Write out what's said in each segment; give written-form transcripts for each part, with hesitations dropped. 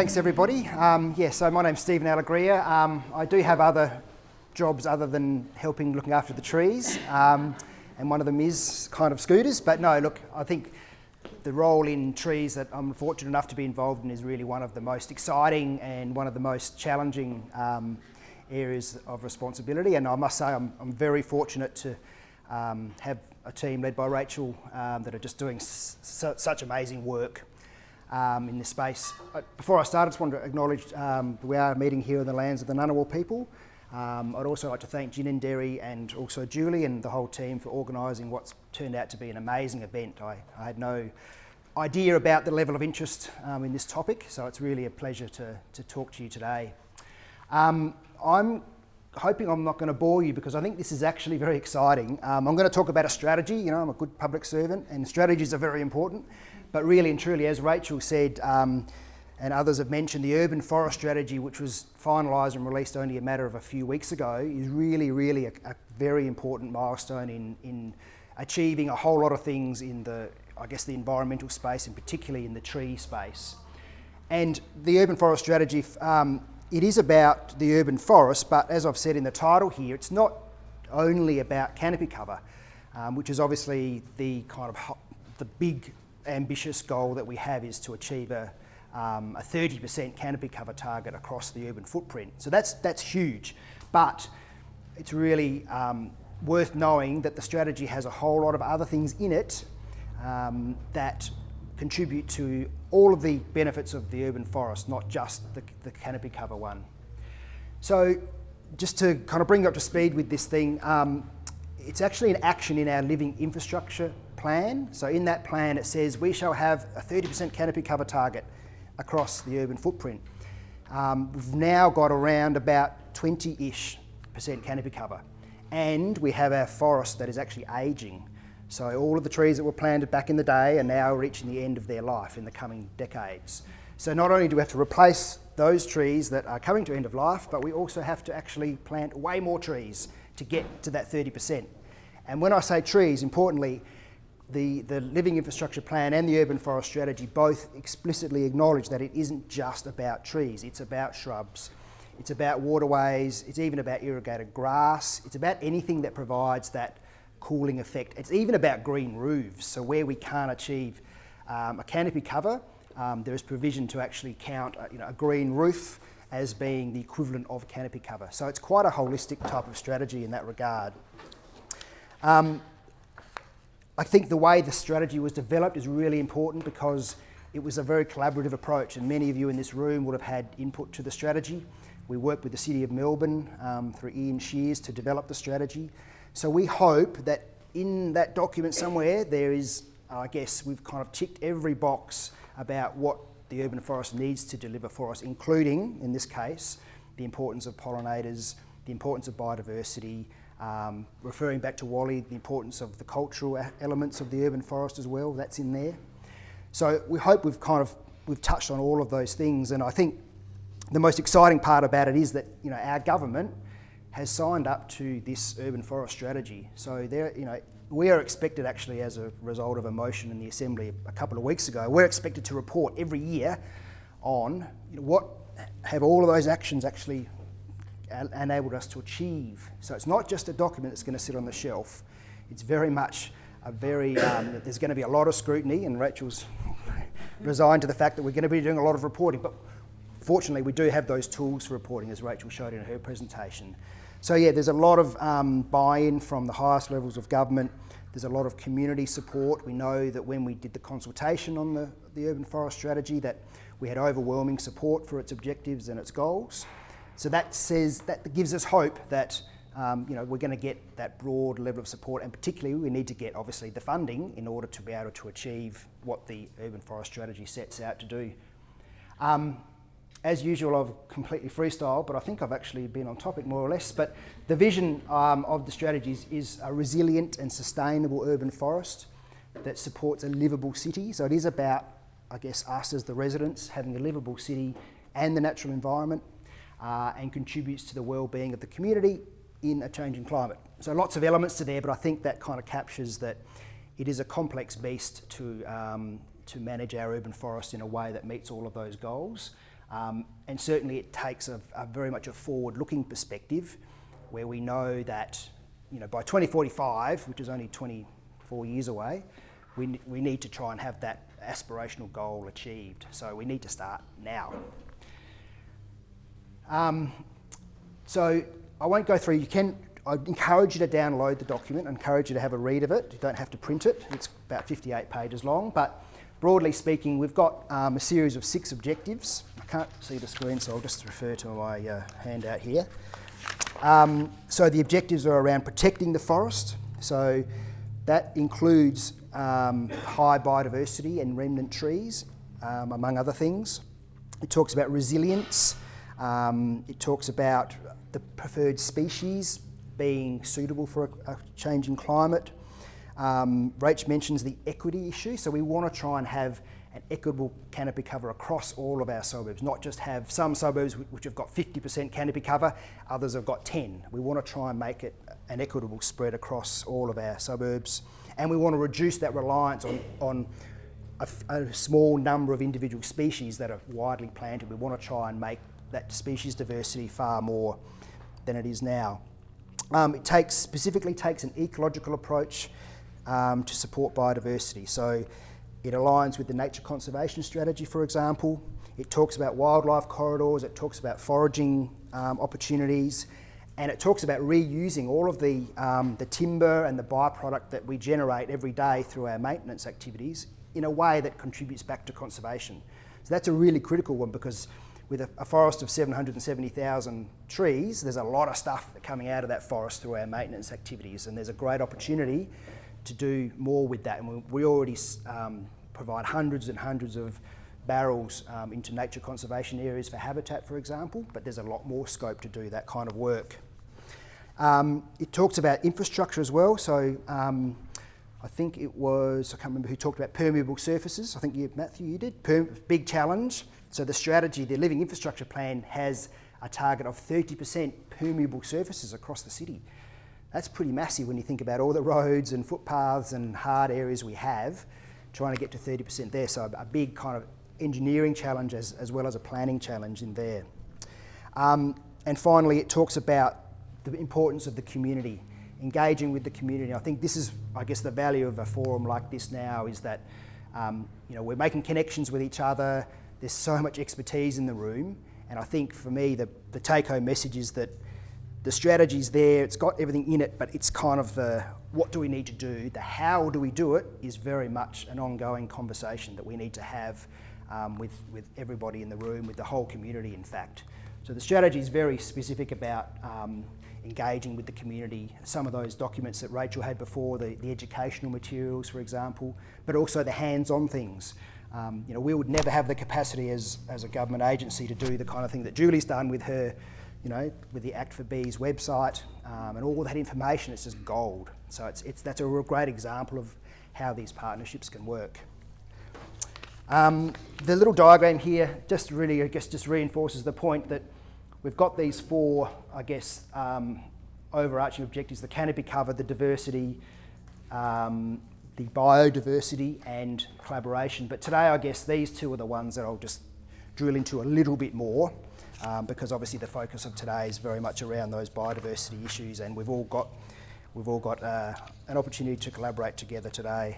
Thanks everybody. So my name's Stephen Alegria. I do have other jobs other than looking after the trees, and one of them is kind of scooters. But no, look, I think the role in trees that I'm fortunate enough to be involved in is really one of the most exciting and one of the most challenging areas of responsibility. And I must say I'm very fortunate to have a team led by Rachel that are just doing such amazing work in this space. Before I start, I just wanted to acknowledge we are meeting here in the lands of the Ngunnawal people. I'd also like to thank Gin and Dairy and also Julie and the whole team for organising what's turned out to be an amazing event. I had no idea about the level of interest in this topic, so it's really a pleasure to talk to you today. I'm hoping I'm not going to bore you because I think this is actually very exciting. I'm going to talk about a strategy. You know, I'm a good public servant and strategies are very important. But really and truly, as Rachel said, and others have mentioned, the urban forest strategy, which was finalised and released only a matter of a few weeks ago, is really a very important milestone in achieving a whole lot of things in the environmental space and particularly in the tree space. And the urban forest strategy, it is about the urban forest, but as I've said in the title here, it's not only about canopy cover, which is obviously the big ambitious goal that we have is to achieve a 30% canopy cover target across the urban footprint. So that's huge, but it's really worth knowing that the strategy has a whole lot of other things in it that contribute to all of the benefits of the urban forest, not just the canopy cover one. So just to kind of bring you up to speed with this thing, it's actually an action in our living infrastructure plan. So in that plan it says we shall have a 30% canopy cover target across the urban footprint. We've now got around about 20-ish% canopy cover, and we have our forest that is actually ageing. So all of the trees that were planted back in the day are now reaching the end of their life in the coming decades. So not only do we have to replace those trees that are coming to end of life, but we also have to actually plant way more trees to get to that 30%. And when I say trees, importantly, the living infrastructure plan and the urban forest strategy both explicitly acknowledge that it isn't just about trees, it's about shrubs, it's about waterways, it's even about irrigated grass, it's about anything that provides that cooling effect. It's even about green roofs. So where we can't achieve a canopy cover, there is provision to actually count a green roof as being the equivalent of canopy cover. So it's quite a holistic type of strategy in that regard. I think the way the strategy was developed is really important because it was a very collaborative approach, and many of you in this room would have had input to the strategy. We worked with the City of Melbourne through Ian Shears to develop the strategy. So we hope that in that document somewhere there is, we've kind of ticked every box about what the urban forest needs to deliver for us, including, in this case, the importance of pollinators, the importance of biodiversity, referring back to Wally, the importance of the cultural elements of the urban forest as well, that's in there. So we hope we've touched on all of those things, and I think the most exciting part about it is that our government has signed up to this urban forest strategy. So we are expected, actually, as a result of a motion in the Assembly a couple of weeks ago, we're expected to report every year on what have all of those actions actually enabled us to achieve. So it's not just a document that's going to sit on the shelf. It's very much there's going to be a lot of scrutiny, and Rachel's resigned to the fact that we're going to be doing a lot of reporting, but fortunately we do have those tools for reporting, as Rachel showed in her presentation. So yeah, there's a lot of buy-in from the highest levels of government. There's a lot of community support. We know that when we did the consultation on the urban forest strategy, that we had overwhelming support for its objectives and its goals. So that gives us hope that we're going to get that broad level of support, and particularly we need to get obviously the funding in order to be able to achieve what the urban forest strategy sets out to do. As usual, I've completely freestyled, but I think I've actually been on topic more or less. But the vision of the strategies is a resilient and sustainable urban forest that supports a livable city. So it is about, us as the residents having a livable city and the natural environment, and contributes to the well-being of the community in a changing climate. So lots of elements to there, but I think that kind of captures that it is a complex beast to manage our urban forest in a way that meets all of those goals. And certainly it takes a very much a forward-looking perspective where we know that, by 2045, which is only 24 years away, we need to try and have that aspirational goal achieved. So we need to start now. So I won't go through. I encourage you to download the document. I encourage you to have a read of it. You don't have to print it. It's about 58 pages long. But broadly speaking, we've got a series of 6 objectives. I can't see the screen, so I'll just refer to my handout here. So the objectives are around protecting the forest. So that includes high biodiversity and remnant trees, among other things. It talks about resilience. It talks about the preferred species being suitable for a changing climate. Rach mentions the equity issue, so we want to try and have an equitable canopy cover across all of our suburbs, not just have some suburbs which have got 50% canopy cover, others have got 10. We want to try and make it an equitable spread across all of our suburbs, and we want to reduce that reliance on a small number of individual species that are widely planted. We want to try and make that species diversity far more than it is now. It specifically takes an ecological approach to support biodiversity. So it aligns with the nature conservation strategy, for example. It talks about wildlife corridors, it talks about foraging opportunities, and it talks about reusing all of the timber and the byproduct that we generate every day through our maintenance activities in a way that contributes back to conservation. So that's a really critical one, because with a forest of 770,000 trees, there's a lot of stuff coming out of that forest through our maintenance activities, and there's a great opportunity to do more with that. And we already provide hundreds and hundreds of barrels into nature conservation areas for habitat, for example, but there's a lot more scope to do that kind of work. It talks about infrastructure as well. So I think it was, I can't remember who talked about permeable surfaces. I think Matthew, you did. Big challenge. So the strategy, the Living Infrastructure Plan, has a target of 30% permeable surfaces across the city. That's pretty massive when you think about all the roads and footpaths and hard areas we have, trying to get to 30% there. So a big kind of engineering challenge as well as a planning challenge in there. And finally, it talks about the importance of the community, engaging with the community. I think this is, I guess, the value of a forum like this now, is that we're making connections with each other. There's so much expertise in the room, and I think for me the take-home message is that the strategy's there, it's got everything in it, but it's kind of the what do we need to do, the how do we do it is very much an ongoing conversation that we need to have with everybody in the room, with the whole community in fact. So the strategy is very specific about engaging with the community. Some of those documents that Rachel had before, the educational materials, for example, but also the hands-on things. We would never have the capacity as a government agency to do the kind of thing that Julie's done with her, with the Act for Bees website and all that information. It's just gold. So that's a real great example of how these partnerships can work. The little diagram here just really, just reinforces the point that we've got these 4, overarching objectives: the canopy cover, the diversity, the biodiversity and collaboration. But today, I guess these 2 are the ones that I'll just drill into a little bit more, because obviously the focus of today is very much around those biodiversity issues, and we've all got an opportunity to collaborate together today.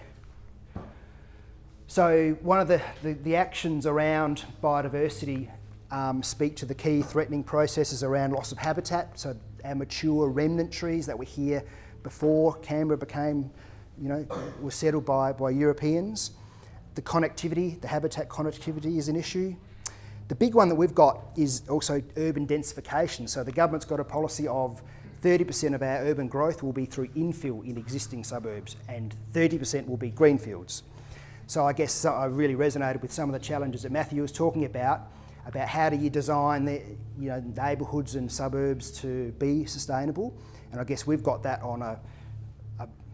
So one of the actions around biodiversity speak to the key threatening processes around loss of habitat. So our mature remnant trees that were here before Canberra became, were settled by Europeans. The connectivity, the habitat connectivity is an issue. The big one that we've got is also urban densification. So the government's got a policy of 30% of our urban growth will be through infill in existing suburbs, and 30% will be greenfields. So I guess I really resonated with some of the challenges that Matthew was talking about how do you design the neighbourhoods and suburbs to be sustainable. And I guess we've got that on a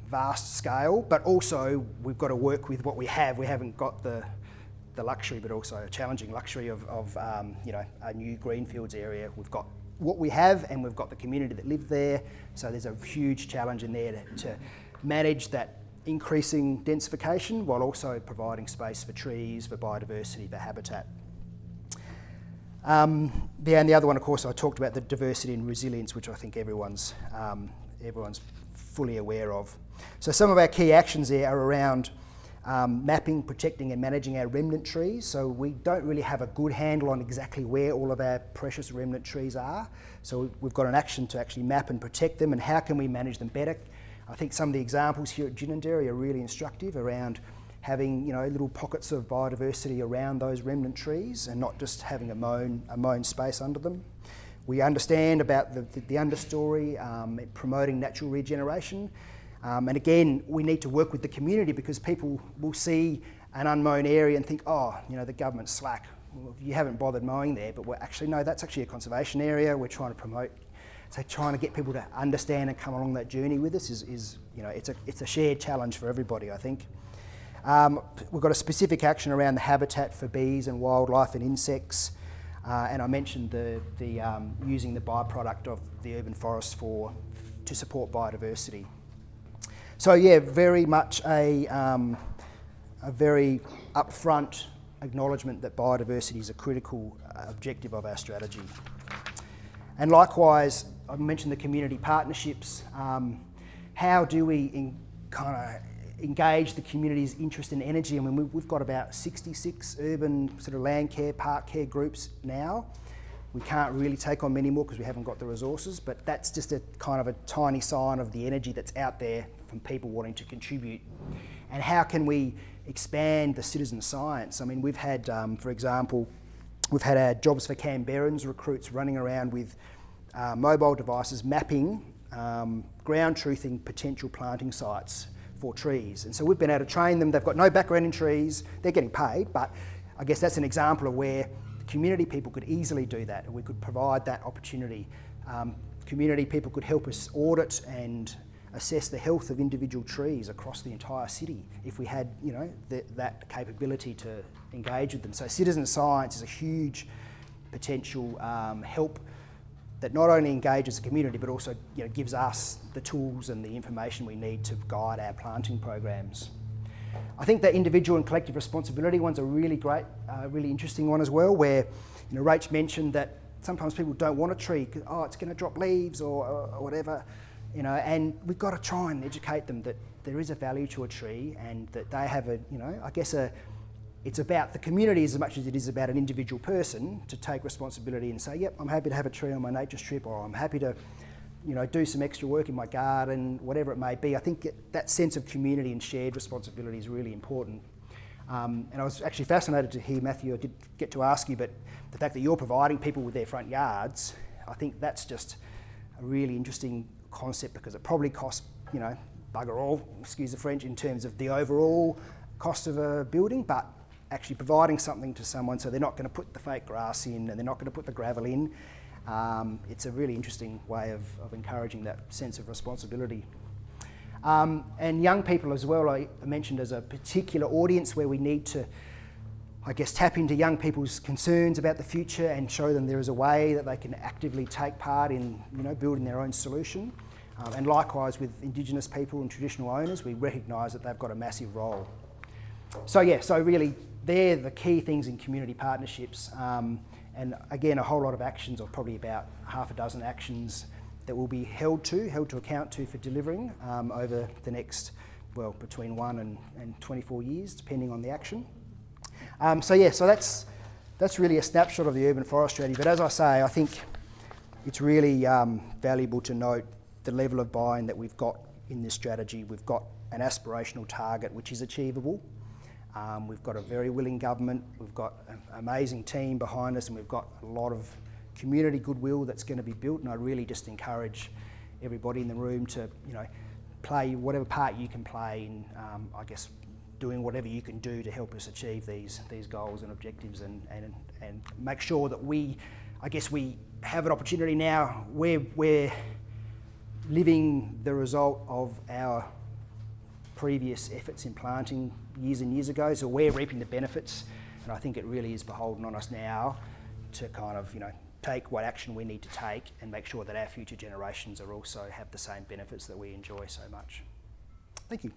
vast scale, but also we've got to work with what we have. We haven't got the luxury, but also a challenging luxury of a new greenfields area. We've got what we have, and we've got the community that live there. So there's a huge challenge in there to manage that increasing densification while also providing space for trees, for biodiversity, for habitat. And the other one, of course, I talked about the diversity and resilience, which I think everyone's fully aware of. So some of our key actions there are around mapping, protecting and managing our remnant trees. So we don't really have a good handle on exactly where all of our precious remnant trees are. So we've got an action to actually map and protect them, and how can we manage them better. I think some of the examples here at Ginninderry are really instructive around having, you know, little pockets of biodiversity around those remnant trees and not just having a mown space under them. We understand about the understory, promoting natural regeneration. And again, we need to work with the community, because people will see an unmown area and think, oh, you know, the government's slack. Well, you haven't bothered mowing there, but no, that's actually a conservation area. We're trying to promote. So trying to get people to understand and come along that journey with us is you know, it's a shared challenge for everybody, I think. We've got a specific action around the habitat for bees and wildlife and insects. And I mentioned the using the byproduct of the urban forest to support biodiversity. So yeah, very much a very upfront acknowledgement that biodiversity is a critical objective of our strategy. And likewise, I mentioned the community partnerships. How do we kind of engage the community's interest in energy? I mean, we've got about 66 urban sort of land care, park care groups now. We can't really take on many more because we haven't got the resources, but that's just a kind of a tiny sign of the energy that's out there from people wanting to contribute. And how can we expand the citizen science? I mean, we've had, for example, we've had our Jobs for Canberrans recruits running around with mobile devices mapping, ground truthing potential planting sites for trees. And so we've been able to train them. They've got no background in trees. They're getting paid, but I guess that's an example of where community people could easily do that, and we could provide that opportunity. Community people could help us audit and assess the health of individual trees across the entire city if we had, you know, that capability to engage with them. So citizen science is a huge potential help that not only engages the community but also, you know, gives us the tools and the information we need to guide our planting programs. I think that individual and collective responsibility one's a really great, really interesting one as well, where, you know, Rach mentioned that sometimes people don't want a tree because, oh, it's going to drop leaves or whatever, you know, and we've got to try and educate them that there is a value to a tree and that they have a, you know, I guess it's about the community as much as it is about an individual person to take responsibility and say, yep, I'm happy to have a tree on my nature strip, or I'm happy to, you know, do some extra work in my garden, whatever it may be. I think that sense of community and shared responsibility is really important. And I was actually fascinated to hear, Matthew, I did get to ask you, but the fact that you're providing people with their front yards, I think that's just a really interesting concept, because it probably costs, you know, bugger all, excuse the French, in terms of the overall cost of a building, but actually providing something to someone so they're not going to put the fake grass in and they're not going to put the gravel in. It's a really interesting way of encouraging that sense of responsibility. And young people as well, I mentioned as a particular audience where we need to, I guess, tap into young people's concerns about the future and show them there is a way that they can actively take part in, you know, building their own solution. And likewise with Indigenous people and traditional owners, we recognise that they've got a massive role. So yeah, so really they're the key things in community partnerships. And again, a whole lot of actions, or probably about half a dozen actions that will be held to account to for delivering over the next, well, between 1 and 24 years, depending on the action. So that's really a snapshot of the urban forest strategy. But as I say, I think it's really valuable to note the level of buy-in that we've got in this strategy. We've got an aspirational target which is achievable. We've got a very willing government, we've got an amazing team behind us, and we've got a lot of community goodwill that's going to be built. And I really just encourage everybody in the room to, you know, play whatever part you can play in, I guess, doing whatever you can do to help us achieve these goals and objectives, and make sure that we have an opportunity now where we're living the result of our previous efforts in planting years and years ago, so we're reaping the benefits, and I think it really is beholden on us now to kind of, you know, take what action we need to take and make sure that our future generations are also have the same benefits that we enjoy so much. Thank you.